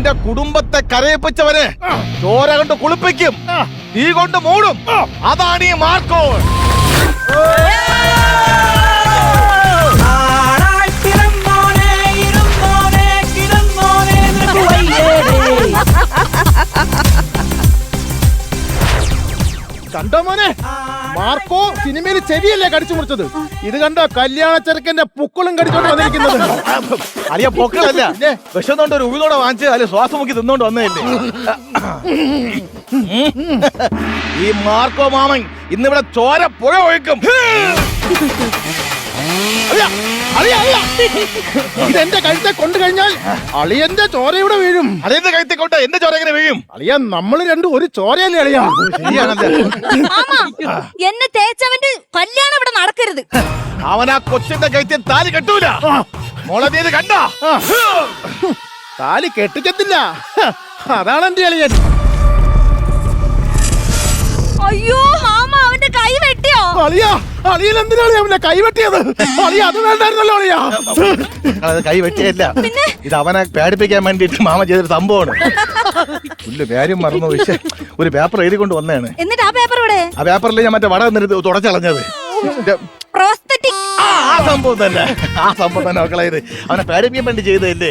എന്റെ കുടുംബത്തെ കരയിപ്പിച്ചവനെ ചോര കൊണ്ട് കുളിപ്പിക്കും, തീ കൊണ്ട് മൂടും. അതാണ് ഈ മാർക്കോ. കണ്ടോ മോനെ, മാർക്കോ സിനിമയിൽ ചെവിയല്ലേ കടിച്ചു മുറിച്ചത്. ഇത് കണ്ടോ കല്യാണ ചെറുക്കന്റെ പുക്കളും കടിച്ചോണ്ട് വന്നിരിക്കുന്നത്. അലിയ പൊക്കളല്ല, വിശന്നോണ്ട് ഒരു ഉഴുന്നോടെ വാങ്ങിച്ച് അതിൽ ശ്വാസം മുക്കി തിന്നോണ്ട് വന്നതല്ലേ. ഈ മാർക്കോ മാമൻ ഇന്നിവിടെ ചോര പുഴ ഒഴുക്കും. ഇതെന്റെ കഴുത്തെ കൊണ്ടു കഴിഞ്ഞാൽ അളിയന്റെ ചോരയുടെ വീഴും. അളിയന്റെ കഴുത്തെ കൊണ്ട് എന്റെ ചോര എങ്ങനെ വീഴും? അളിയ നമ്മള് രണ്ടും ഒരു ചോരയല്ലേ അളിയാ. എന്നെ തേച്ചവന്റെ കല്യാണം ഇവിടെ നടക്കരുത്. അവനാ കൊച്ചിന്റെ കഴുത്തിൽ താലി കെട്ടൂല. മോളെ നീ ഇത് കണ്ട? താലി കെട്ടിക്കത്തില്ല, അതാണ് എന്റെ അളിയൻ. അയ്യോ മാമ, അവന്റെ കൈ വെട്ടിയോ? അളിയ, അളിയൻ എന്തിനാണ് അവന്റെ കൈ വെട്ടിയത്? അളിയ അത് വേണ്ടായിരുന്നല്ലോ അളിയ. കൈ വെട്ടിയല്ല, ഇത് അവനെ പേടിപ്പിക്കാൻ വേണ്ടിട്ട് മാമ ചെയ്തൊരു സംഭവമാണ്. പുല്ല് കാര്യം മറന്നു. പക്ഷേ ഒരു പേപ്പർ എഴുതി കൊണ്ട് വന്നതാണ്. എന്നിട്ട് ആ പേപ്പർ ഇവിടെ? ആ പേപ്പറിൽ ഞാൻ മറ്റേ വട നിന്നിട്ട് തുടച്ചളഞ്ഞത്. പ്രോസ്തറ്റിക്. ആ സംഭവം തന്നെ, ആ സംഭവം തന്നെ മക്കളെ. ഇത് അവനെ പേടിപ്പിക്കാൻ വേണ്ടി ചെയ്തതല്ലേ.